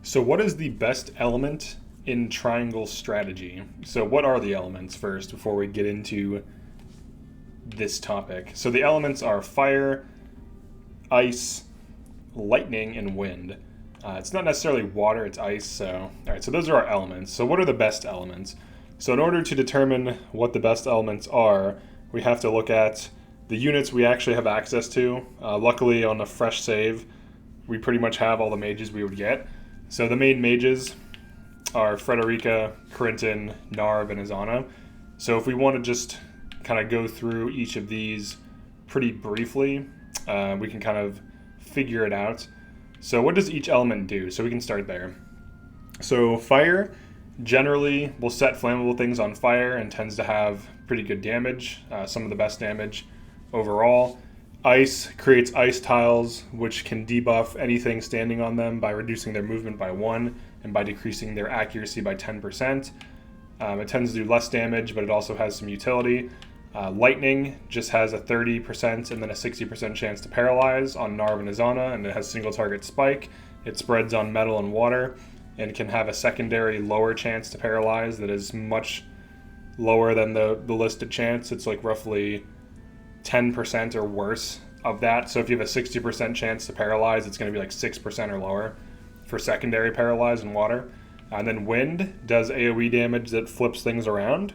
So what is the best element in triangle strategy? So what are the elements first before we get into this topic? So the elements are fire, ice, lightning, and wind. It's not necessarily water, it's ice. So, all right, so those are our elements. So what are the best elements? So in order to determine what the best elements are, we have to look at the units we actually have access to. Luckily, on a fresh save, we pretty much have all the mages we would get. So the main mages are Frederica, Corentin, Narve, and Ezana. So if we want to just kind of go through each of these pretty briefly, we can kind of figure it out. So what does each element do? So we can start there. So fire generally will set flammable things on fire and tends to have pretty good damage, some of the best damage overall. Ice creates ice tiles, which can debuff anything standing on them by reducing their movement by 1 and by decreasing their accuracy by 10%. It tends to do less damage, but it also has some utility. Lightning just has a 30% and then a 60% chance to paralyze on Narve and Ezana, and it has single target spike. It spreads on metal and water, and can have a secondary lower chance to paralyze that is much lower than the listed chance. It's like roughly 10% or worse of that. So if you have a 60% chance to paralyze, it's going to be like 6% or lower for secondary paralyze in water. And then wind does AoE damage that flips things around.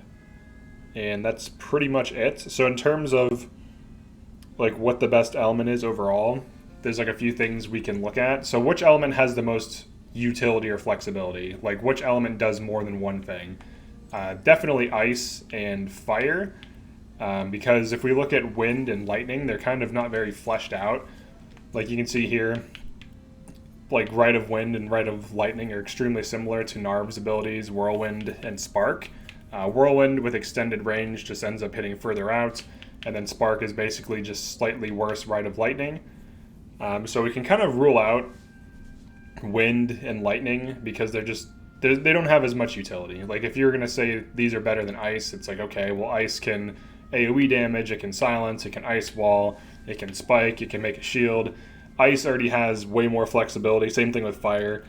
And that's pretty much it. So in terms of like what the best element is overall, there's like a few things we can look at. So which element has the most utility or flexibility? Like which element does more than one thing? Definitely ice and fire. Because if we look at wind and lightning, they're kind of not very fleshed out. Like you can see here, like Rite of Wind and Rite of Lightning are extremely similar to Narve's abilities, Whirlwind and Spark. Whirlwind with extended range just ends up hitting further out, and then Spark is basically just slightly worse Rite of Lightning. So we can kind of rule out Wind and Lightning because they don't have as much utility. Like if you're going to say these are better than Ice, it's like, okay, well Ice can AoE damage, it can silence, it can ice wall, it can spike, it can make a shield. Ice already has way more flexibility. Same thing with fire.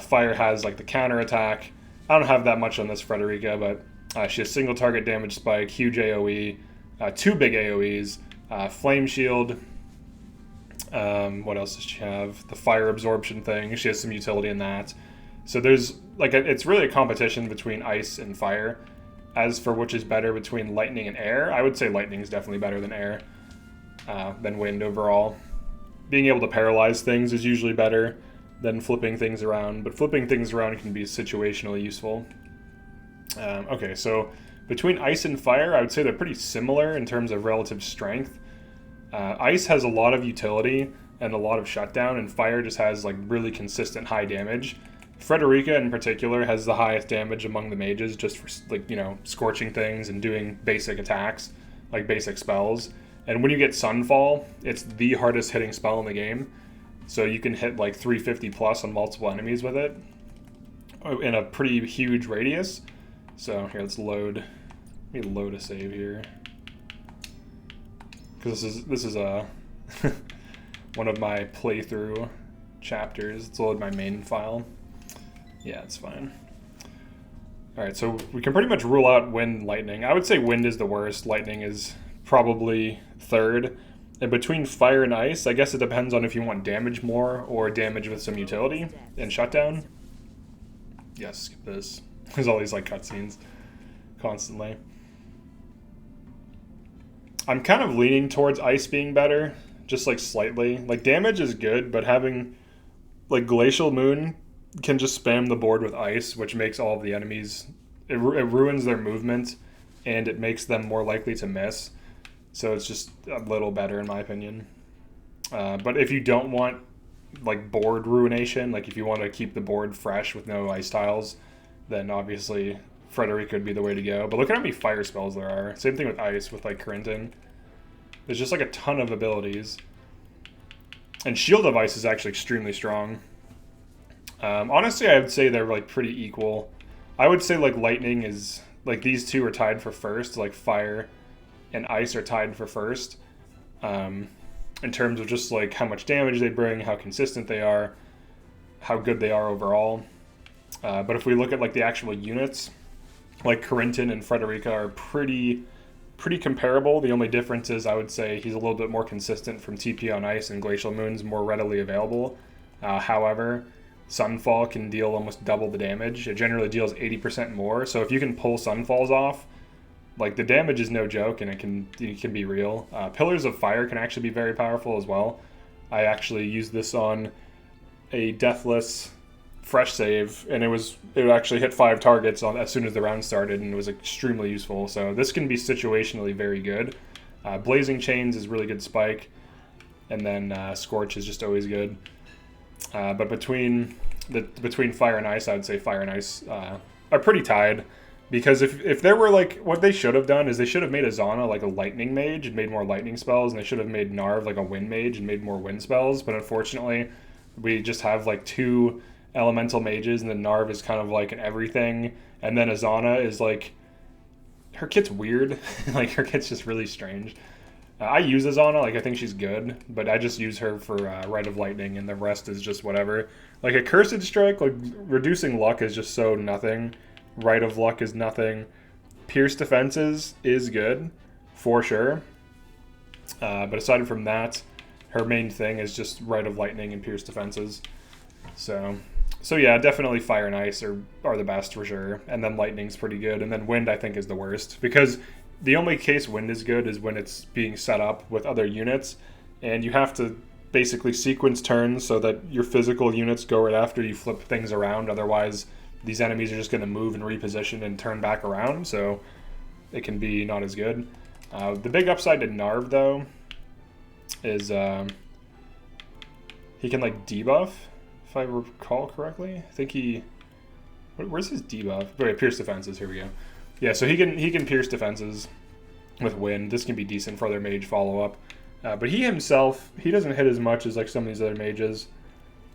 Fire has like the counter attack. I don't have that much on this Frederica, but she has single target damage spike, huge AoE, 2 big AoEs, flame shield. What else does she have? The fire absorption thing. She has some utility in that. So there's like it's really a competition between ice and fire. As for which is better between lightning and air, I would say lightning is definitely better than air, than wind overall. Being able to paralyze things is usually better than flipping things around, but flipping things around can be situationally useful. Okay, so between ice and fire, I would say they're pretty similar in terms of relative strength. Ice has a lot of utility and a lot of shutdown, and fire just has like really consistent high damage. Frederica in particular has the highest damage among the mages just for like, you know, scorching things and doing basic attacks, like basic spells. And when you get Sunfall, it's the hardest hitting spell in the game. So you can hit like 350 plus on multiple enemies with it in a pretty huge radius. So here, let's load. Let me load a save here. Because this is a one of my playthrough chapters. Let's load my main file. Yeah, it's fine. Alright, so we can pretty much rule out wind, lightning. I would say wind is the worst. Lightning is probably third. And between fire and ice, I guess it depends on if you want damage more or damage with some utility and shutdown. Yes, skip this. There's all these like cutscenes constantly. I'm kind of leaning towards ice being better, just like slightly. Like damage is good, but having like Glacial Moon can just spam the board with ice, which makes all of the enemies, it ruins their movement and it makes them more likely to miss. So it's just a little better in my opinion. But if you don't want like board ruination, like if you want to keep the board fresh with no ice tiles, then obviously Frederica would be the way to go. But look at how many fire spells there are. Same thing with ice with like Corentin. There's just like a ton of abilities. And Shield of Ice is actually extremely strong. Honestly, I would say they're like pretty equal. I would say like lightning is like these two are tied for first, like fire and ice are tied for first. In terms of just like how much damage they bring, how consistent they are. how good they are overall. But if we look at like the actual units, like Corentin and Frederica are pretty comparable. The only difference is I would say he's a little bit more consistent from TP on Ice, and Glacial Moon's more readily available. However, Sunfall can deal almost double the damage. It generally deals 80% more. So if you can pull Sunfalls off, like the damage is no joke, and it can be real. Pillars of Fire can actually be very powerful as well. I actually used this on a deathless fresh save, and it actually hit 5 targets as soon as the round started, and it was extremely useful. So this can be situationally very good. Blazing Chains is really good spike, and then Scorch is just always good. But between Fire and Ice, I would say Fire and Ice are pretty tied, because if there were like, what they should have done is they should have made Ezana like a lightning mage and made more lightning spells, and they should have made Narve like a wind mage and made more wind spells. But unfortunately, we just have like 2 elemental mages, and then Narve is kind of like an everything, and then Ezana is like, her kit's weird. Like her kit's just really strange. I use Ezana, like I think she's good, but I just use her for Rite of Lightning, and the rest is just whatever. Like a Cursed Strike, like reducing luck is just so nothing. Rite of Luck is nothing. Pierce Defenses is good, for sure. But aside from that, her main thing is just Rite of Lightning and Pierce Defenses. So yeah, definitely Fire and Ice are the best for sure. And then Lightning's pretty good. And then Wind, I think, is the worst. Because the only case Wind is good is when it's being set up with other units. And you have to basically sequence turns so that your physical units go right after you flip things around. Otherwise, these enemies are just going to move and reposition and turn back around. So it can be not as good. The big upside to Narve, though, is he can like debuff, if I recall correctly. I think he... Where's his debuff? Wait, Pierce Defenses, here we go. Yeah, so he can Pierce Defenses with Wind. This can be decent for their mage follow-up. But he himself, he doesn't hit as much as like some of these other mages.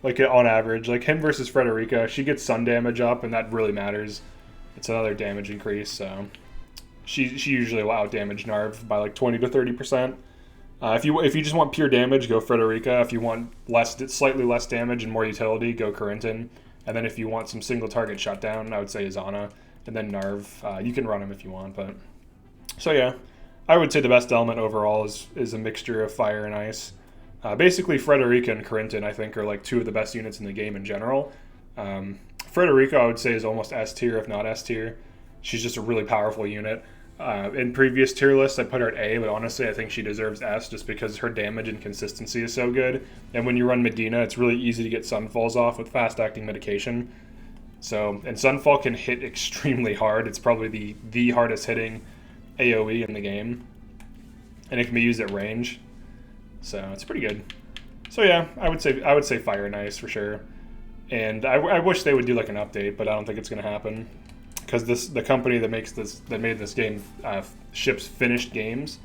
Like on average, like him versus Frederica, she gets sun damage up, and that really matters. It's another damage increase, so she usually will out-damage Narve by like 20 to 30%. If you just want pure damage, go Frederica. If you want slightly less damage and more utility, go Corentin. And then if you want some single target shutdown, I would say Ezana. And then Narve. You can run him if you want, but so yeah, I would say the best element overall is a mixture of Fire and Ice. Basically, Frederica and Corentin, I think, are like 2 of the best units in the game in general. Frederica, I would say, is almost S tier, if not S tier. She's just a really powerful unit. In previous tier lists, I put her at A, but honestly, I think she deserves S just because her damage and consistency is so good. And when you run Medina, it's really easy to get Sunfalls off with fast-acting medication. So, and Sunfall can hit extremely hard. It's probably the hardest hitting AoE in the game. And it can be used at range. So it's pretty good. So yeah, I would say Fire and Ice for sure. And I wish they would do like an update, but I don't think it's going to happen, because the company that made this game ships finished games,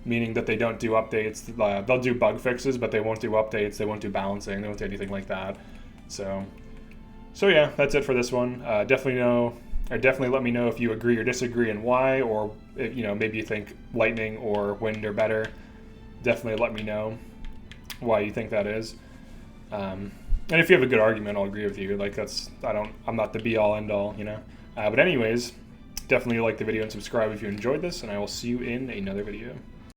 meaning that they don't do updates. They'll do bug fixes, but they won't do updates. They won't do balancing. They won't do anything like that. So yeah, that's it for this one. Definitely let me know if you agree or disagree and why, or if, maybe you think Lightning or Wind are better. Definitely let me know why you think that is. And if you have a good argument, I'll agree with you. Like I'm not the be all end all, But anyways, definitely like the video and subscribe if you enjoyed this, and I will see you in another video.